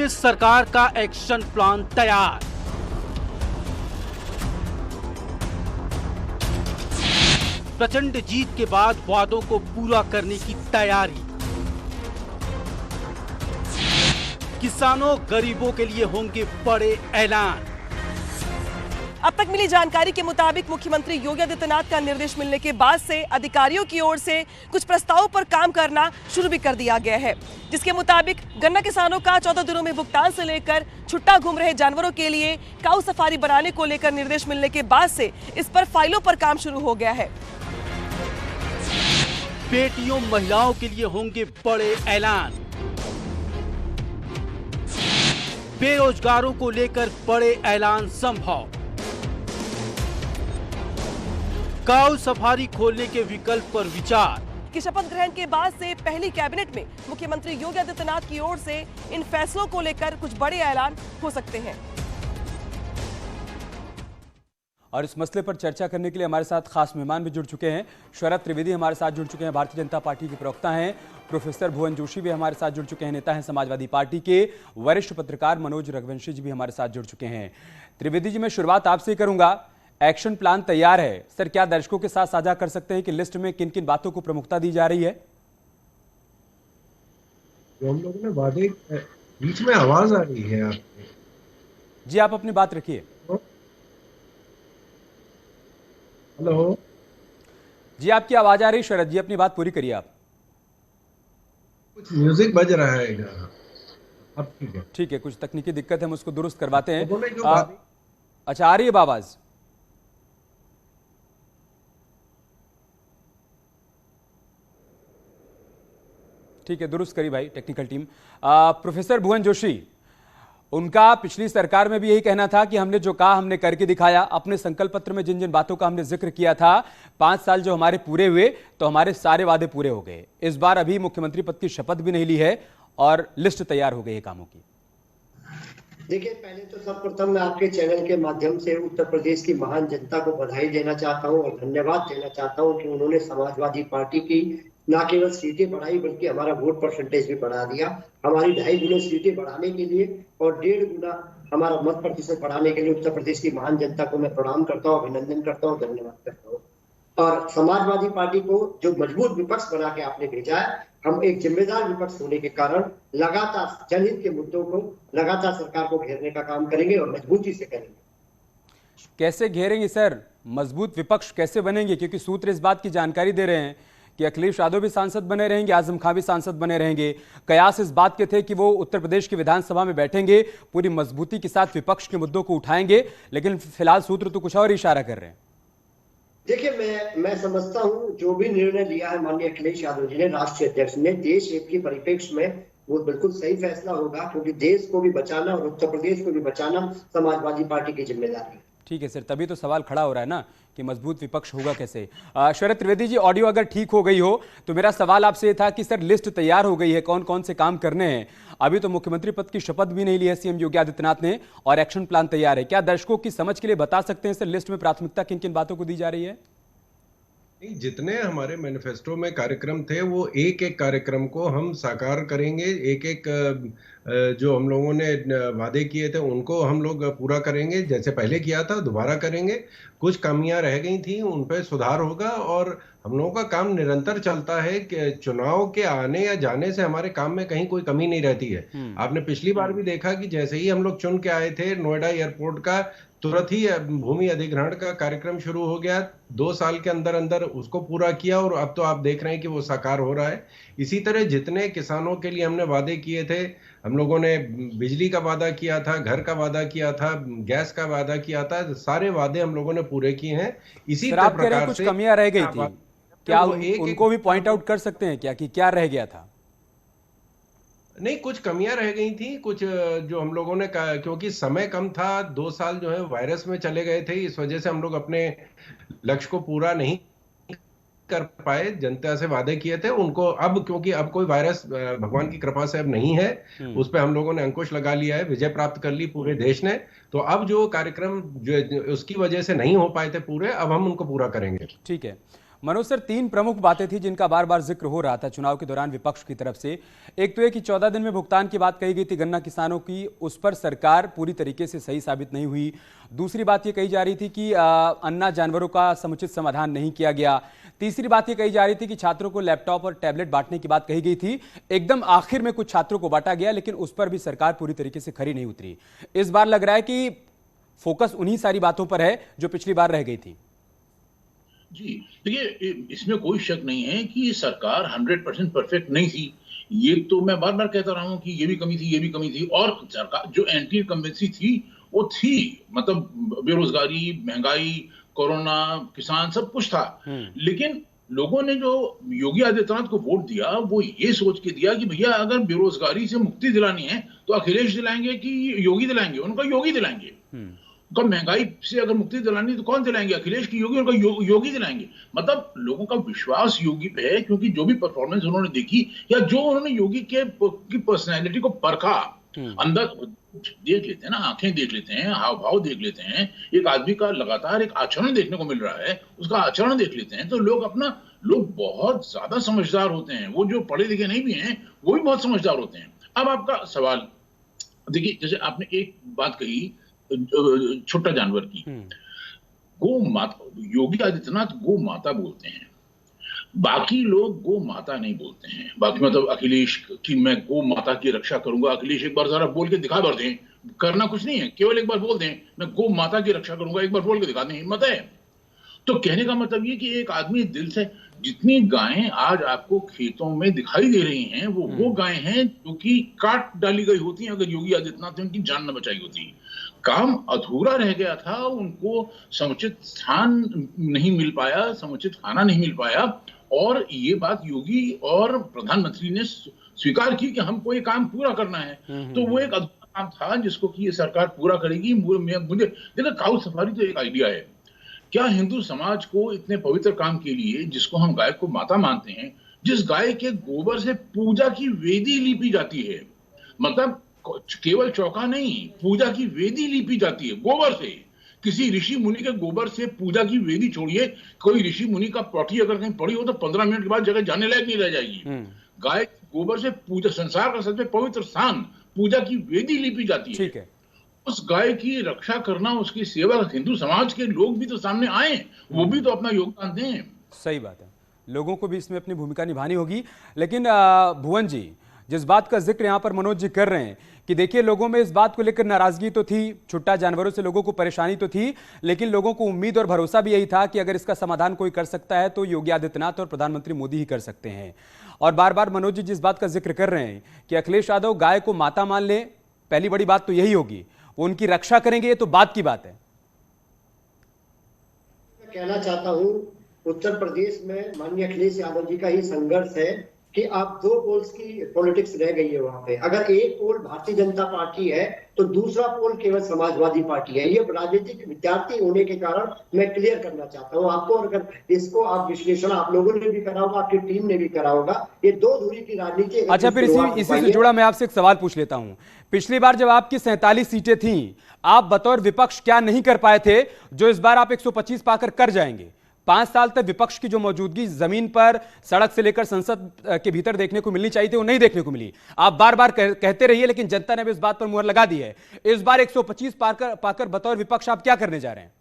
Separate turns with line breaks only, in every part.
कांग्रेस सरकार का action plan तैयार। प्रचंड जीत के बाद वादों को पूरा करने की तैयारी। किसानों गरीबों के लिए होंगे बड़े ऐलान।
अब तक मिली जानकारी के मुताबिक मुख्यमंत्री योगी आदित्यनाथ का निर्देश मिलने के बाद से अधिकारियों की ओर से कुछ प्रस्तावों पर काम करना शुरू भी कर दिया गया है, जिसके मुताबिक गन्ना किसानों का 14 दिनों में भुगतान से लेकर छुट्टा घूम रहे जानवरों के लिए काऊ सफारी बनाने को लेकर निर्देश मिलने के बाद से इस पर फाइलों पर काम शुरू हो गया है।
बेटियों महिलाओं के लिए होंगे बड़े ऐलान। बेरोजगारों को लेकर बड़े ऐलान संभव। काऊ सफारी खोलने के विकल्प पर विचार।
कि शपथ ग्रहण के बाद से पहली कैबिनेट में मुख्यमंत्री योगी आदित्यनाथ की ओर से इन फैसलों को लेकर कुछ बड़े ऐलान हो सकते हैं।
और इस मसले पर चर्चा करने के लिए हमारे साथ खास मेहमान भी जुड़ चुके हैं। शरद त्रिवेदी हमारे साथ जुड़ चुके हैं, भारतीय जनता पार्टी के प्रवक्ता हैं। प्रोफेसर भुवन जोशी भी हमारे साथ जुड़ चुके हैं, नेता हैं समाजवादी पार्टी के। वरिष्ठ पत्रकार मनोज रघुवंशी जी भी हमारे साथ जुड़ चुके हैं। त्रिवेदी जी, मैं शुरुआत आपसे ही करूंगा। एक्शन प्लान तैयार है सर, क्या दर्शकों के साथ साझा कर सकते हैं कि लिस्ट में किन किन बातों को प्रमुखता दी जा रही है?
जो हम लोगों ने वादे, बीच में आवाज आ रही है आपकी।
जी, आप अपनी बात रखिए।
हेलो
जी, आपकी आवाज आ रही है शरद जी, अपनी बात पूरी करिए आप।
कुछ म्यूजिक बज रहा है यहाँ। अब ठीक है।
ठीक है, कुछ तकनीकी दिक्कत है, हम उसको दुरुस्त करवाते हैं।
तो बोले जो
अच्छा, आ रही है आवाज? ठीक है, दुरुस्त करी भाई टेक्निकल टीम। प्रोफेसर भुवन जोशी, उनका पिछली सरकार में भी यही कहना था कि हमने जो कहा हमने करके दिखाया। अपने संकल्प पत्र में जिन जिन बातों का हमने जिक्र किया था, 5 साल जो हमारे पूरे हुए तो हमारे सारे वादे पूरे हो गए। इस बार अभी मुख्यमंत्री पद की शपथ भी नहीं ली है और लिस्ट तैयार हो गई है कामों की।
देखिए, पहले तो सर्वप्रथम मैं आपके चैनल के माध्यम से उत्तर प्रदेश की महान जनता को बधाई देना चाहता हूं और धन्यवाद देना चाहता हूं कि उन्होंने समाजवादी पार्टी की न केवल सीटें बढ़ाई बल्कि हमारा वोट परसेंटेज भी बढ़ा दिया। हमारी 2.5 गुना सीटें बढ़ाने के लिए और 1.5 गुना हमारा मत प्रतिशत बढ़ाने के लिए उत्तर प्रदेश की महान जनता को मैं प्रणाम करता हूँ, अभिनंदन करता हूँ, धन्यवाद करता हूँ। और समाजवादी पार्टी को जो मजबूत विपक्ष बना के आपने भेजा है, हम एक जिम्मेदार विपक्ष होने के कारण लगातार जनहित के मुद्दों को लगातार सरकार को घेरने का काम करेंगे और मजबूती से करेंगे।
कैसे घेरेंगे सर, मजबूत विपक्ष कैसे बनेंगे? क्योंकि सूत्र इस बात की जानकारी दे रहे हैं कि अखिलेश यादव भी सांसद बने रहेंगे, आजम खां भी सांसद बने रहेंगे। कयास इस बात के थे कि वो उत्तर प्रदेश की विधानसभा में बैठेंगे, पूरी मजबूती के साथ विपक्ष के मुद्दों को उठाएंगे, लेकिन फिलहाल सूत्र तो कुछ और इशारा कर रहे हैं।
देखिए, मैं समझता हूं जो भी निर्णय लिया है माननीय अखिलेश यादव जी ने, राष्ट्रीय अध्यक्ष ने, देश हित के परिप्रेक्ष्य में वो बिल्कुल सही फैसला होगा, क्योंकि देश को भी बचाना और उत्तर प्रदेश को भी बचाना समाजवादी पार्टी की जिम्मेदारी है।
ठीक है सर, तभी तो सवाल खड़ा हो रहा है ना कि मजबूत विपक्ष होगा कैसे। शरद त्रिवेदी जी, ऑडियो अगर ठीक हो गई हो तो मेरा सवाल आपसे था कि सर लिस्ट तैयार हो गई है, कौन कौन से काम करने हैं? अभी तो मुख्यमंत्री पद की शपथ भी नहीं ली है सीएम योगी आदित्यनाथ ने और एक्शन प्लान तैयार है। क्या दर्शकों की समझ के लिए बता सकते हैं सर, लिस्ट में प्राथमिकता किन किन बातों को दी जा रही है?
जितने हमारे मैनिफेस्टो में कार्यक्रम थे वो एक एक कार्यक्रम को हम साकार करेंगे। एक एक जो हम लोगों ने वादे किए थे उनको हम लोग पूरा करेंगे, जैसे पहले किया था दोबारा करेंगे। कुछ कमियां रह गई थी उन पर सुधार होगा और हम लोगों का काम निरंतर चलता है कि चुनाव के आने या जाने से हमारे काम में कहीं कोई कमी नहीं रहती है। आपने पिछली बार भी देखा कि जैसे ही हम लोग चुन के आए थे, नोएडा एयरपोर्ट का तुरंत ही भूमि अधिग्रहण का कार्यक्रम शुरू हो गया। 2 साल के अंदर अंदर उसको पूरा किया और अब तो आप देख रहे हैं कि वो साकार हो रहा है। इसी तरह जितने किसानों के लिए हमने वादे किए थे, हम लोगों ने बिजली का वादा किया था, घर का वादा किया था, गैस का वादा किया था, सारे वादे हम लोगों ने पूरे किए हैं। इसी
प्रकार कुछ कमियां रह गई थी, क्या उनको भी पॉइंट आउट कर सकते हैं क्या कि क्या रह गया था?
नहीं, कुछ कमियां रह गई थी, कुछ जो हम लोगों ने क्योंकि समय कम था, 2 साल जो है वायरस में चले गए थे, इस वजह से हम लोग अपने लक्ष्य को पूरा नहीं कर पाए। जनता से वादे किए थे उनको, अब क्योंकि अब कोई वायरस भगवान की कृपा से अब नहीं है, उस पर हम लोगों ने अंकुश लगा लिया है, विजय प्राप्त कर ली पूरे देश ने। तो अब जो कार्यक्रम जो उसकी वजह से नहीं हो पाए थे पूरे, अब हम उनको पूरा करेंगे।
ठीक है, मनोज सर, तीन प्रमुख बातें थी जिनका बार बार जिक्र हो रहा था चुनाव के दौरान विपक्ष की तरफ से। एक तो ये कि 14 दिन में भुगतान की बात कही गई थी गन्ना किसानों की, उस पर सरकार पूरी तरीके से सही साबित नहीं हुई। दूसरी बात ये कही जा रही थी कि अन्ना जानवरों का समुचित समाधान नहीं किया गया। तीसरी बात ये कही जा रही थी कि छात्रों को लैपटॉप और टैबलेट बांटने की बात कही गई थी। एकदम आखिर में कुछ छात्रों को बांटा गया, लेकिन उस पर भी सरकार पूरी तरीके से खरी नहीं उतरी। इस बार लग रहा है कि फोकस उन्हीं सारी बातों पर है जो पिछली बार रह गई थी।
जी देखिए, इसमें कोई शक नहीं है कि सरकार 100% परफेक्ट नहीं थी। ये तो मैं बार बार कहता रहा हूं कि ये भी कमी थी, ये भी कमी थी। और सरकार जो एंटी इनकम्बेंसी थी वो थी, मतलब बेरोजगारी, महंगाई, कोरोना, किसान, सब कुछ था। लेकिन लोगों ने जो योगी आदित्यनाथ को वोट दिया वो ये सोच के दिया कि भैया अगर बेरोजगारी से मुक्ति दिलानी है तो अखिलेश दिलाएंगे कि योगी दिलाएंगे? उनका योगी दिलाएंगे। तो महंगाई से अगर मुक्ति दिलानी तो कौन दिलाएंगे? अखिलेश की योगी? उनका योगी दिलाएंगे। मतलब लोगों का विश्वास योगी पे है, क्योंकि जो भी परफॉर्मेंस उन्होंने देखी या जो उन्होंने योगी की पर्सनैलिटी को परखा, अंदर देख लेते हैं ना, आंखें देख लेते हैं, हाव भाव देख लेते हैं, एक आदमी का लगातार एक आचरण देखने को मिल रहा है, उसका आचरण देख लेते हैं, तो लोग बहुत ज्यादा समझदार होते हैं। वो जो पढ़े लिखे नहीं भी हैं वो भी बहुत समझदार होते हैं। अब आपका सवाल देखिए, जैसे आपने एक बात कही छोटा जानवर की, गो माता, योगी आदित्यनाथ गो माता बोलते हैं, बाकी लोग गो माता नहीं बोलते हैं। बाकी मतलब अखिलेश की मैं गो माता की रक्षा करूंगा, अखिलेश एक बार जरा बोल के दिखा भर दें, करना कुछ नहीं है, केवल एक बार बोल दें मैं गो माता की रक्षा करूंगा, एक बार बोल के दिखा दें, हिम्मत है। तो कहने का मतलब ये कि एक आदमी दिल से, जितनी गायें आज आपको खेतों में दिखाई दे रही हैं वो गायें हैं जो कि काट डाली गई होती हैं अगर योगी आदित्यनाथ ने उनकी जान न बचाई होती। काम अधूरा रह गया था, उनको समुचित स्थान नहीं मिल पाया, समुचित खाना नहीं मिल पाया, और ये बात योगी और प्रधानमंत्री ने स्वीकार की कि हमको ये काम पूरा करना है। तो वो एक अधूरा काम था जिसको कि ये सरकार पूरा करेगी। मुझे देखो, काऊ सफारी तो एक आइडिया है। क्या हिंदू समाज को इतने पवित्र काम के लिए, जिसको हम गाय को माता मानते हैं, जिस गाय के गोबर से पूजा की वेदी लीपी जाती है, मतलब केवल चौका नहीं, पूजा की वेदी लीपी जाती है गोबर से, किसी ऋषि मुनि के गोबर से पूजा की वेदी छोड़िए, कोई ऋषि मुनि का पौटी अगर कहीं पड़ी हो तो 15 मिनट के बाद जगह जाने लायक नहीं रह जाएगी। गाय गोबर से पूजा, संसार का सबसे पवित्र स्थान, पूजा की वेदी लीपी जाती है।
ठीक है,
उस गाय की रक्षा करना, उसकी सेवा, हिंदू समाज के लोग भी तो सामने आए, वो भी तो अपना योगदान दें।
सही बात है, लोगों को भी इसमें अपनी भूमिका निभानी होगी। लेकिन भुवन जी, जिस बात का जिक्र यहाँ पर मनोज जी कर रहे हैं कि देखिए, लोगों में इस बात को लेकर नाराजगी तो थी, छुट्टा जानवरों से लोगों को परेशानी तो थी, लेकिन लोगों को उम्मीद और भरोसा भी यही था कि अगर इसका समाधान कोई कर सकता है तो योगी आदित्यनाथ और प्रधानमंत्री मोदी ही कर सकते हैं। और बार बार मनोज जी जिस बात का जिक्र कर रहे हैं कि अखिलेश यादव गाय को माता मान ले, पहली बड़ी बात तो यही होगी, वो उनकी रक्षा करेंगे, ये तो बात की बात है।
मैं कहना चाहता हूं, उत्तर प्रदेश में माननीय अखिलेश यादव जी का ही संघर्ष है कि आप 2 पोल्स की पॉलिटिक्स रह गई है वहां पे। अगर एक पोल भारतीय जनता पार्टी है तो दूसरा पोल केवल समाजवादी पार्टी है। ये राजनीतिक विद्यार्थी होने के कारण मैं क्लियर करना चाहता हूं आपको। अगर इसको आप विश्लेषण आप लोगों ने भी करा होगा, आपकी टीम ने भी करा होगा, ये 2 धुरी की राजनीति।
अच्छा, फिर इसी से जुड़ा मैं आपसे एक सवाल पूछ लेता हूं। पिछली बार जब आपकी 47 सीटें थीं, आप बतौर विपक्ष क्या नहीं कर पाए थे जो इस बार आप 125 पाकर कर जाएंगे? 5 साल तक विपक्ष की जो मौजूदगी जमीन पर, सड़क से लेकर संसद के भीतर देखने को मिलनी चाहिए थी, वो नहीं देखने को मिली। आप बार बार कहते रहिए, लेकिन जनता ने भी इस बात पर मुहर लगा दी है। इस बार 125 पाकर बतौर विपक्ष आप क्या करने जा रहे हैं?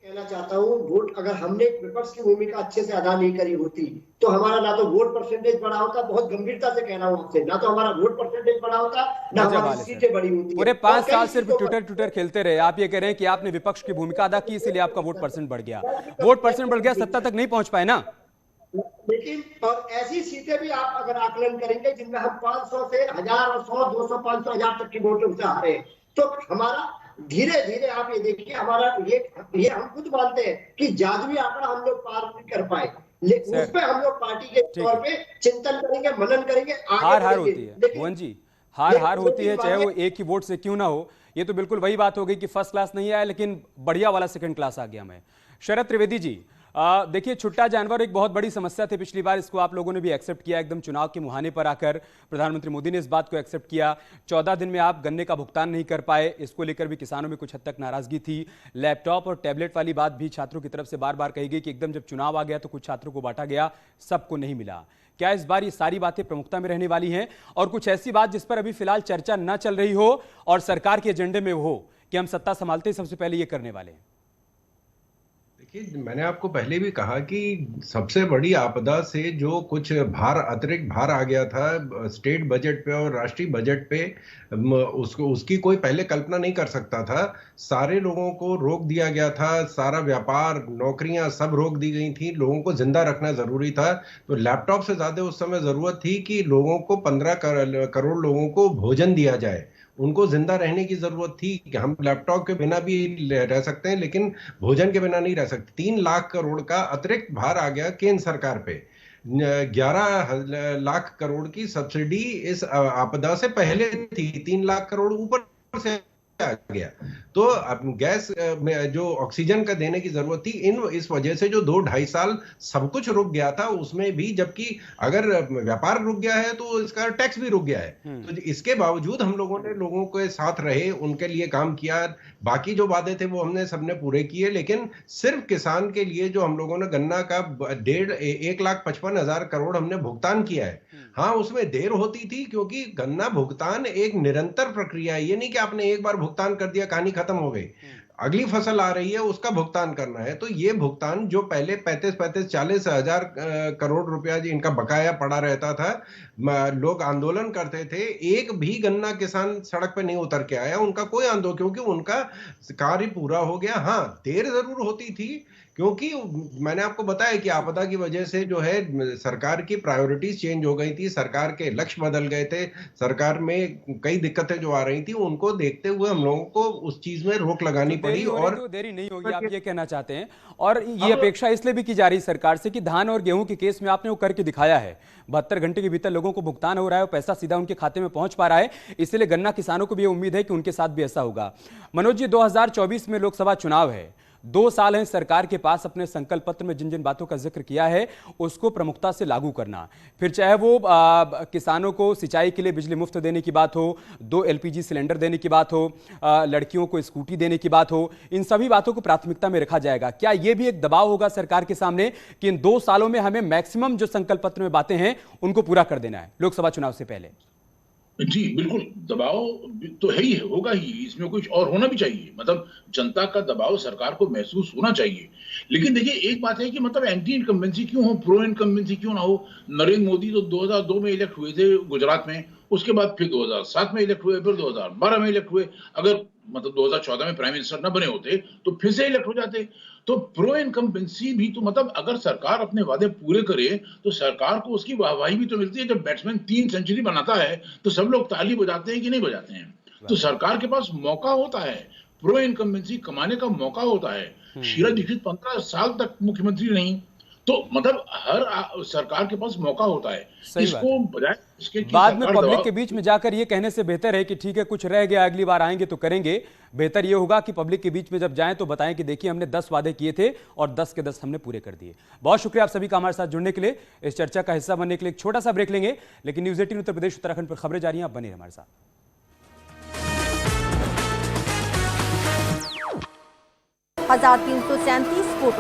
कहना चाहता हूं, वोट अगर हमने विपक्ष की भूमिका अच्छे से अदा नहीं करी होती तो हमारा ना तो वोट परसेंटेज बढ़ा होता, बहुत गंभीरता से कह रहा हूं आपसे, ना तो हमारा वोट परसेंटेज बढ़ा होता, ना हमारी सीटें बढ़ी होती।
पूरे 5 साल सिर्फ ट्विटर खेलते रहे। आप ये कह रहे हैं कि आपने विपक्ष की भूमिका अदा की, इसलिए आपका वोट परसेंट बढ़ गया। वोट परसेंट बढ़ गया, सत्ता तक नहीं पहुंच पाए ना।
लेकिन और ऐसी सीटें भी आप अगर आकलन करेंगे जिनमें हम 500 से 1000 और 100, 200, 500, 1000 तक की वोटों से हारे, तो हमारा धीरे धीरे आप ये देखिए, हमारा ये हम खुद मानते हैं कि जादुई आंकड़ा हम लोग पार नहीं कर पाए, लेकिन उस पर हम लोग पार्टी के तौर पे चिंतन करेंगे, मनन करेंगे,
हार होती है भुवन जी, हार होती है, चाहे वो एक ही वोट से क्यों ना हो। ये तो बिल्कुल वही बात हो गई कि फर्स्ट क्लास नहीं आया, लेकिन बढ़िया वाला सेकंड क्लास आ गया। मैं शरद त्रिवेदी जी, देखिए, छुट्टा जानवर एक बहुत बड़ी समस्या थी पिछली बार, इसको आप लोगों ने भी एक्सेप्ट किया। एकदम चुनाव के मुहाने पर आकर प्रधानमंत्री मोदी ने इस बात को एक्सेप्ट किया। 14 दिन में आप गन्ने का भुगतान नहीं कर पाए, इसको लेकर भी किसानों में कुछ हद तक नाराजगी थी। लैपटॉप और टैबलेट वाली बात भी छात्रों की तरफ से बार बार कही गई कि एकदम जब चुनाव आ गया तो कुछ छात्रों को बांटा गया, सबको नहीं मिला। क्या इस बार ये सारी बातें प्रमुखता में रहने वाली हैं, और कुछ ऐसी बात जिस पर अभी फिलहाल चर्चा न चल रही हो और सरकार के एजेंडे में हो कि हम सत्ता संभालते ही सबसे पहले ये करने वाले हैं?
देखिए, मैंने आपको पहले भी कहा कि सबसे बड़ी आपदा से जो कुछ अतिरिक्त भार आ गया था स्टेट बजट पे और राष्ट्रीय बजट पे, उसकी कोई पहले कल्पना नहीं कर सकता था। सारे लोगों को रोक दिया गया था, सारा व्यापार, नौकरियां सब रोक दी गई थी, लोगों को जिंदा रखना जरूरी था। तो लैपटॉप से ज्यादा उस समय जरूरत थी कि लोगों को 15 करोड़ लोगों को भोजन दिया जाए, उनको जिंदा रहने की जरूरत थी। कि हम लैपटॉप के बिना भी रह सकते हैं लेकिन भोजन के बिना नहीं रह सकते। 3 लाख करोड़ का अतिरिक्त भार आ गया केंद्र सरकार पे। 11 लाख करोड़ की सब्सिडी इस आपदा से पहले थी, 3 लाख करोड़ ऊपर से आ गया। तो गैस में जो ऑक्सीजन का देने की जरूरत थी, इस वजह से जो 2-2.5 साल सब कुछ रुक गया था, उसमें भी जबकि अगर व्यापार रुक गया है तो इसका टैक्स भी रुक गया है। तो इसके बावजूद हम लोगों ने लोगों के साथ रहे, उनके लिए काम किया। बाकी जो वादे थे वो हमने सबने पूरे किए, लेकिन सिर्फ किसान के लिए जो हम लोगों ने गन्ना का 1,55,000 करोड़ हमने भुगतान किया है। हाँ, उसमें देर होती थी क्योंकि गन्ना भुगतान एक निरंतर प्रक्रिया है। ये नहीं कि आपने एक बार भुगतान कर दिया, कहानी खत्म हो गई, अगली फसल आ रही है उसका भुगतान करना है। तो ये भुगतान जो पहले 35-40 हजार करोड़ रुपया इनका बकाया पड़ा रहता था, लोग आंदोलन करते थे, एक भी गन्ना किसान सड़क पे नहीं उतर के आया, उनका कोई आंदोलन, क्योंकि उनका कार्य पूरा हो गया। हाँ, देर जरूर होती थी क्योंकि मैंने आपको बताया कि आपदा की वजह से जो है सरकार की प्रायोरिटीज चेंज हो गई थी, सरकार के लक्ष्य बदल गए थे, सरकार में कई दिक्कतें जो आ रही थी उनको देखते हुए हम लोगों को उस चीज में रोक लगानी पड़ी। और
तो देरी नहीं होगी, आप ये कहना चाहते हैं। और ये अपेक्षा इसलिए भी की जा रही सरकार से कि धान और गेहूं के केस में आपने वो करके दिखाया है, 72 घंटे के भीतर लोगों को भुगतान हो रहा है, पैसा सीधा उनके खाते में पहुंच पा रहा है। इसलिए गन्ना किसानों को भी ये उम्मीद है कि उनके साथ भी ऐसा होगा। मनोज जी, 2024 में लोकसभा चुनाव है, 2 साल हैं सरकार के पास अपने संकल्प पत्र में जिन जिन बातों का जिक्र किया है उसको प्रमुखता से लागू करना। फिर चाहे वो किसानों को सिंचाई के लिए बिजली मुफ्त देने की बात हो, 2 LPG सिलेंडर देने की बात हो, लड़कियों को स्कूटी देने की बात हो, इन सभी बातों को प्राथमिकता में रखा जाएगा। क्या ये भी एक दबाव होगा सरकार के सामने कि इन 2 सालों में हमें मैक्सिमम जो संकल्प पत्र में बातें हैं उनको पूरा कर देना है लोकसभा चुनाव से पहले?
जी बिल्कुल, दबाव तो है ही है, होगा ही, इसमें कुछ और होना भी चाहिए। मतलब जनता का दबाव सरकार को महसूस होना चाहिए। लेकिन देखिए, एक बात है कि मतलब एंटी इनकम्बेंसी क्यों हो, प्रो इनकम्बेंसी क्यों ना हो। नरेंद्र मोदी तो 2002 में इलेक्ट हुए थे गुजरात में, उसके बाद फिर 2007 में इलेक्ट हुए, फिर 2012 में इलेक्ट हुए। अगर मतलब 2014 में प्राइम मिनिस्टर न बने होते तो फिर से इलेक्ट हो जाते। तो प्रो इनकम्बेंसी भी तो मतलब अगर सरकार अपने वादे पूरे करे तो सरकार को उसकी वाहवाही भी तो मिलती है। जब बैट्समैन 3 सेंचुरी बनाता है तो सब लोग ताली बजाते हैं कि नहीं बजाते हैं? तो सरकार के पास मौका होता है, प्रो इनकम्बेंसी कमाने का मौका होता है। शीला दीक्षित 15 साल तक मुख्यमंत्री नहीं, तो मतलब हर सरकार के पास मौका होता है। इसको बजाय इसके
बाद में पब्लिक के बीच में जाकर ये कहने से बेहतर है कि ठीक है कुछ रह गया, अगली बार आएंगे तो करेंगे। बेहतर ये होगा कि पब्लिक के बीच में जब जाएं तो बताएं कि देखिए हमने 10 वादे किए थे और 10 के 10 हमने पूरे कर दिए। बहुत शुक्रिया आप सभी का हमारे साथ जुड़ने के लिए, इस चर्चा का हिस्सा बनने के लिए। एक छोटा सा ब्रेक लेंगे, लेकिन न्यूज़ 18 उत्तर प्रदेश उत्तराखंड पर खबरें जारी हैं, आप बने रहिए हमारे साथ।
1337 फोटो